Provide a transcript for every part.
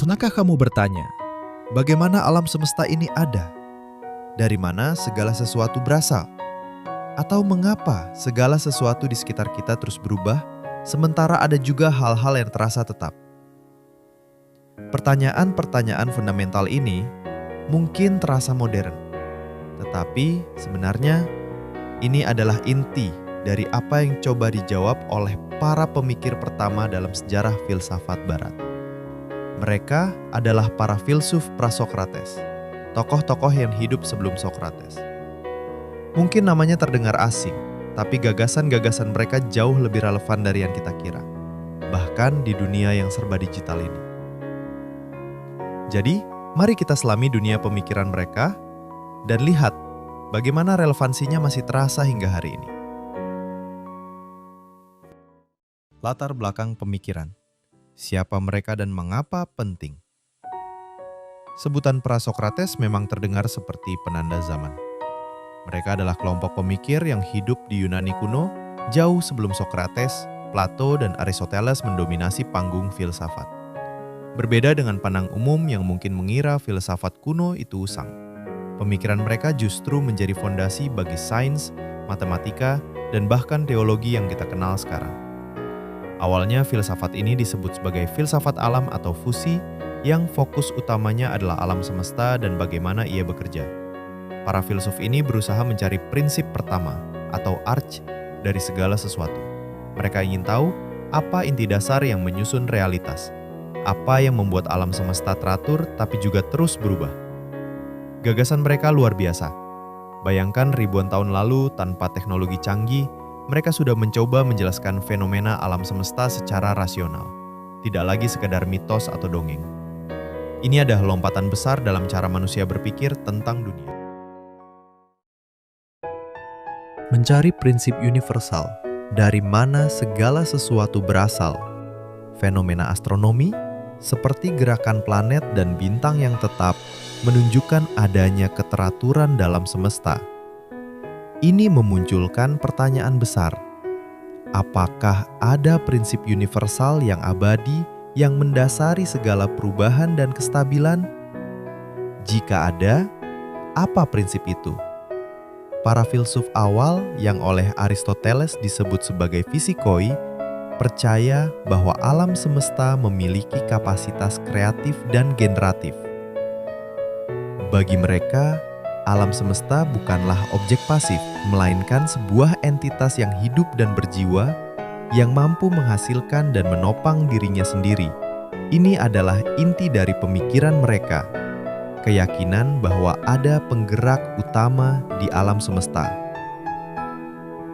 Pernahkah kamu bertanya, bagaimana alam semesta ini ada? Dari mana segala sesuatu berasal? Atau mengapa segala sesuatu di sekitar kita terus berubah, sementara ada juga hal-hal yang terasa tetap? Pertanyaan-pertanyaan fundamental ini mungkin terasa modern, tetapi sebenarnya ini adalah inti dari apa yang coba dijawab oleh para pemikir pertama dalam sejarah filsafat Barat. Mereka adalah para filsuf pra-Sokrates, tokoh-tokoh yang hidup sebelum Sokrates. Mungkin namanya terdengar asing, tapi gagasan-gagasan mereka jauh lebih relevan dari yang kita kira, bahkan di dunia yang serba digital ini. Jadi, mari kita selami dunia pemikiran mereka dan lihat bagaimana relevansinya masih terasa hingga hari ini. Latar belakang pemikiran. Siapa mereka dan mengapa penting? Sebutan pra-Sokrates memang terdengar seperti penanda zaman. Mereka adalah kelompok pemikir yang hidup di Yunani kuno jauh sebelum Sokrates, Plato, dan Aristoteles mendominasi panggung filsafat. Berbeda dengan pandang umum yang mungkin mengira filsafat kuno itu usang. Pemikiran mereka justru menjadi fondasi bagi sains, matematika, dan bahkan teologi yang kita kenal sekarang. Awalnya filsafat ini disebut sebagai filsafat alam atau fusi yang fokus utamanya adalah alam semesta dan bagaimana ia bekerja. Para filsuf ini berusaha mencari prinsip pertama atau arch dari segala sesuatu. Mereka ingin tahu apa inti dasar yang menyusun realitas, apa yang membuat alam semesta teratur tapi juga terus berubah. Gagasan mereka luar biasa. Bayangkan ribuan tahun lalu tanpa teknologi canggih, mereka sudah mencoba menjelaskan fenomena alam semesta secara rasional, tidak lagi sekedar mitos atau dongeng. Ini adalah lompatan besar dalam cara manusia berpikir tentang dunia. Mencari prinsip universal, dari mana segala sesuatu berasal. Fenomena astronomi, seperti gerakan planet dan bintang yang tetap, menunjukkan adanya keteraturan dalam semesta. Ini memunculkan pertanyaan besar. Apakah ada prinsip universal yang abadi yang mendasari segala perubahan dan kestabilan? Jika ada, apa prinsip itu? Para filsuf awal yang oleh Aristoteles disebut sebagai fisikoi percaya bahwa alam semesta memiliki kapasitas kreatif dan generatif. Bagi mereka, alam semesta bukanlah objek pasif, melainkan sebuah entitas yang hidup dan berjiwa, yang mampu menghasilkan dan menopang dirinya sendiri. Ini adalah inti dari pemikiran mereka, keyakinan bahwa ada penggerak utama di alam semesta.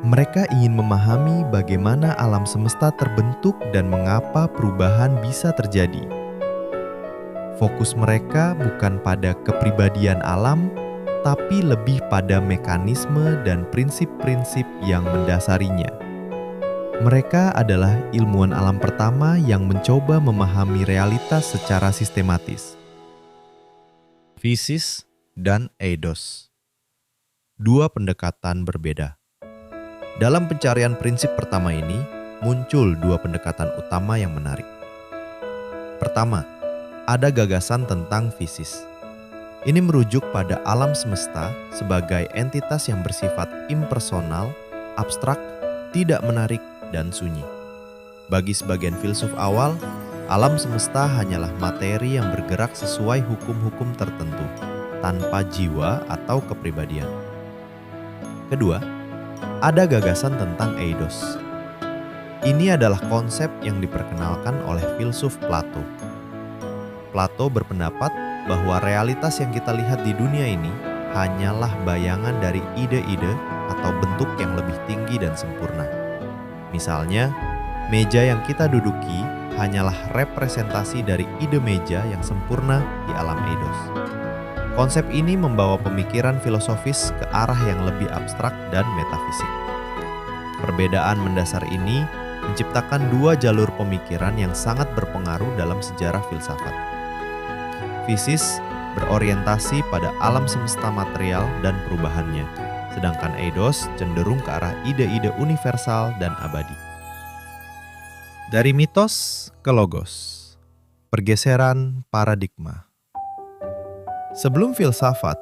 Mereka ingin memahami bagaimana alam semesta terbentuk dan mengapa perubahan bisa terjadi. Fokus mereka bukan pada kepribadian alam, tapi lebih pada mekanisme dan prinsip-prinsip yang mendasarinya. Mereka adalah ilmuwan alam pertama yang mencoba memahami realitas secara sistematis. Fisis dan eidos. Dua pendekatan berbeda. Dalam pencarian prinsip pertama ini, muncul dua pendekatan utama yang menarik. Pertama, ada gagasan tentang fisis. Ini merujuk pada alam semesta sebagai entitas yang bersifat impersonal, abstrak, tidak menarik, dan sunyi. Bagi sebagian filsuf awal, alam semesta hanyalah materi yang bergerak sesuai hukum-hukum tertentu, tanpa jiwa atau kepribadian. Kedua, ada gagasan tentang eidos. Ini adalah konsep yang diperkenalkan oleh filsuf Plato. Plato berpendapat bahwa realitas yang kita lihat di dunia ini hanyalah bayangan dari ide-ide atau bentuk yang lebih tinggi dan sempurna. Misalnya, meja yang kita duduki hanyalah representasi dari ide meja yang sempurna di alam eidos. Konsep ini membawa pemikiran filosofis ke arah yang lebih abstrak dan metafisik. Perbedaan mendasar ini menciptakan dua jalur pemikiran yang sangat berpengaruh dalam sejarah filsafat. Fisis berorientasi pada alam semesta material dan perubahannya, sedangkan eidos cenderung ke arah ide-ide universal dan abadi. Dari mitos ke logos. Pergeseran paradigma. Sebelum filsafat,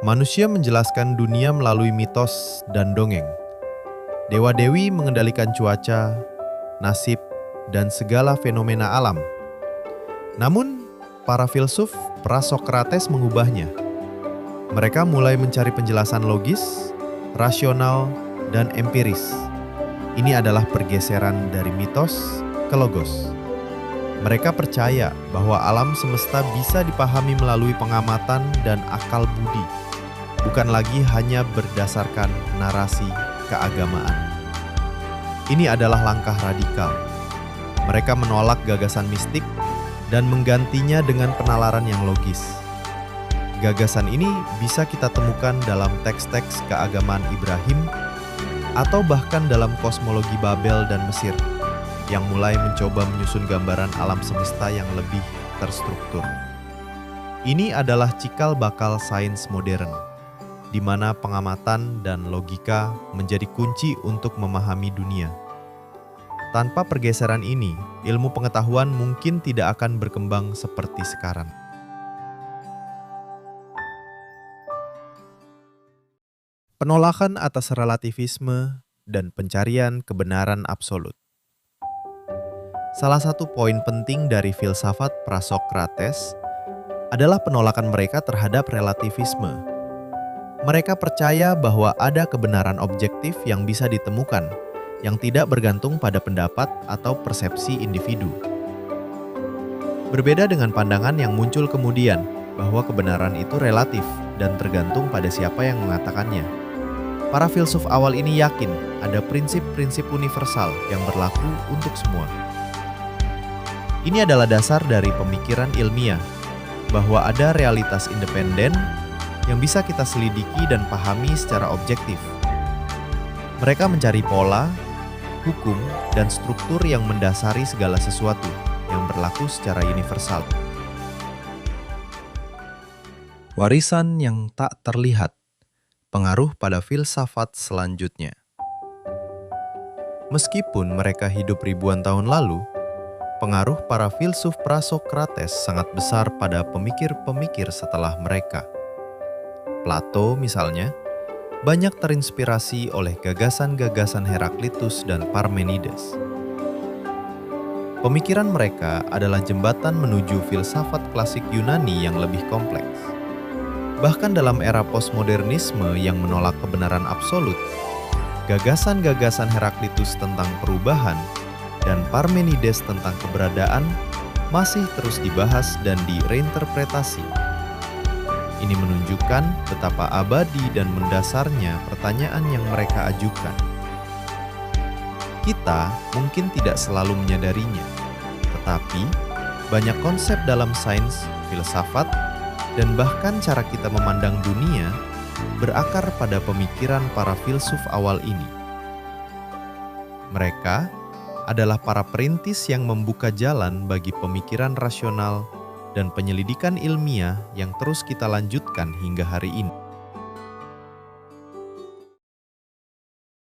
manusia menjelaskan dunia melalui mitos dan dongeng. Dewa-dewi mengendalikan cuaca, nasib, dan segala fenomena alam. Namun, para filsuf pra-Sokrates mengubahnya. Mereka mulai mencari penjelasan logis, rasional, dan empiris. Ini adalah pergeseran dari mitos ke logos. Mereka percaya bahwa alam semesta bisa dipahami melalui pengamatan dan akal budi, bukan lagi hanya berdasarkan narasi keagamaan. Ini adalah langkah radikal. Mereka menolak gagasan mistik dan menggantinya dengan penalaran yang logis. Gagasan ini bisa kita temukan dalam teks-teks keagamaan Ibrahim atau bahkan dalam kosmologi Babel dan Mesir, yang mulai mencoba menyusun gambaran alam semesta yang lebih terstruktur. Ini adalah cikal bakal sains modern, di mana pengamatan dan logika menjadi kunci untuk memahami dunia. Tanpa pergeseran ini, ilmu pengetahuan mungkin tidak akan berkembang seperti sekarang. Penolakan atas relativisme dan pencarian kebenaran absolut. Salah satu poin penting dari filsafat pra-Sokrates adalah penolakan mereka terhadap relativisme. Mereka percaya bahwa ada kebenaran objektif yang bisa ditemukan, yang tidak bergantung pada pendapat atau persepsi individu. Berbeda dengan pandangan yang muncul kemudian, bahwa kebenaran itu relatif dan tergantung pada siapa yang mengatakannya. Para filsuf awal ini yakin ada prinsip-prinsip universal yang berlaku untuk semua. Ini adalah dasar dari pemikiran ilmiah, bahwa ada realitas independen yang bisa kita selidiki dan pahami secara objektif. Mereka mencari pola, hukum, dan struktur yang mendasari segala sesuatu yang berlaku secara universal. Warisan yang tak terlihat, pengaruh pada filsafat selanjutnya. Meskipun mereka hidup ribuan tahun lalu, pengaruh para filsuf pra-Sokrates sangat besar pada pemikir-pemikir setelah mereka. Plato misalnya, banyak terinspirasi oleh gagasan-gagasan Heraklitus dan Parmenides. Pemikiran mereka adalah jembatan menuju filsafat klasik Yunani yang lebih kompleks. Bahkan dalam era postmodernisme yang menolak kebenaran absolut, gagasan-gagasan Heraklitus tentang perubahan dan Parmenides tentang keberadaan masih terus dibahas dan direinterpretasi. Ini menunjukkan betapa abadi dan mendasarnya pertanyaan yang mereka ajukan. Kita mungkin tidak selalu menyadarinya, tetapi banyak konsep dalam sains, filsafat, dan bahkan cara kita memandang dunia berakar pada pemikiran para filsuf awal ini. Mereka adalah para perintis yang membuka jalan bagi pemikiran rasional dan penyelidikan ilmiah yang terus kita lanjutkan hingga hari ini.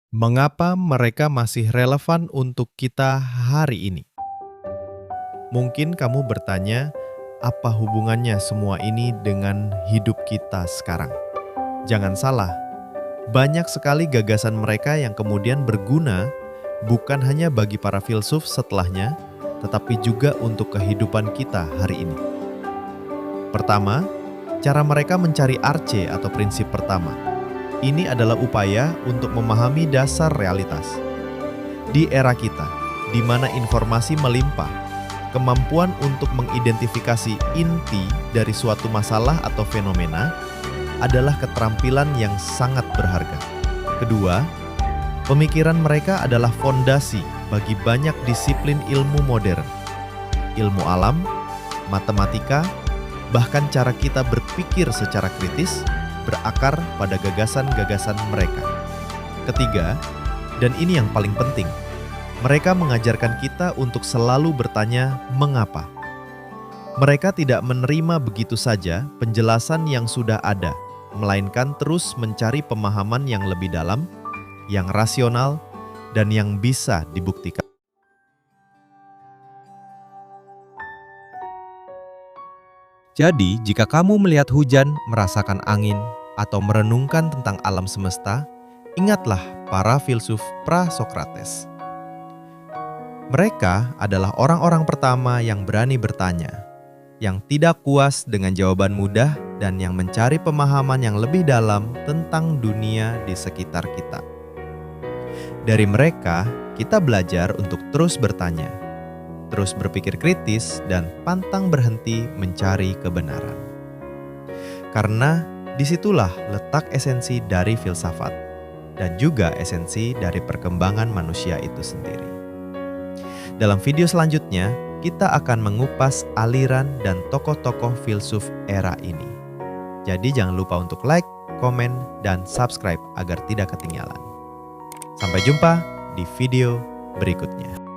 Mengapa mereka masih relevan untuk kita hari ini? Mungkin kamu bertanya, apa hubungannya semua ini dengan hidup kita sekarang? Jangan salah, banyak sekali gagasan mereka yang kemudian berguna bukan hanya bagi para filsuf setelahnya, tetapi juga untuk kehidupan kita hari ini. Pertama, cara mereka mencari arche atau prinsip pertama. Ini adalah upaya untuk memahami dasar realitas. Di era kita, di mana informasi melimpah, kemampuan untuk mengidentifikasi inti dari suatu masalah atau fenomena adalah keterampilan yang sangat berharga. Kedua, pemikiran mereka adalah fondasi bagi banyak disiplin ilmu modern. Ilmu alam, matematika, bahkan cara kita berpikir secara kritis berakar pada gagasan-gagasan mereka. Ketiga, dan ini yang paling penting, mereka mengajarkan kita untuk selalu bertanya mengapa. Mereka tidak menerima begitu saja penjelasan yang sudah ada, melainkan terus mencari pemahaman yang lebih dalam, yang rasional, dan yang bisa dibuktikan. Jadi, jika kamu melihat hujan, merasakan angin, atau merenungkan tentang alam semesta, ingatlah para filsuf pra-Sokrates. Mereka adalah orang-orang pertama yang berani bertanya, yang tidak puas dengan jawaban mudah, dan yang mencari pemahaman yang lebih dalam tentang dunia di sekitar kita. Dari mereka, kita belajar untuk terus bertanya, terus berpikir kritis, dan pantang berhenti mencari kebenaran. Karena disitulah letak esensi dari filsafat, dan juga esensi dari perkembangan manusia itu sendiri. Dalam video selanjutnya, kita akan mengupas aliran dan tokoh-tokoh filsuf era ini. Jadi jangan lupa untuk like, komen, dan subscribe agar tidak ketinggalan. Sampai jumpa di video berikutnya.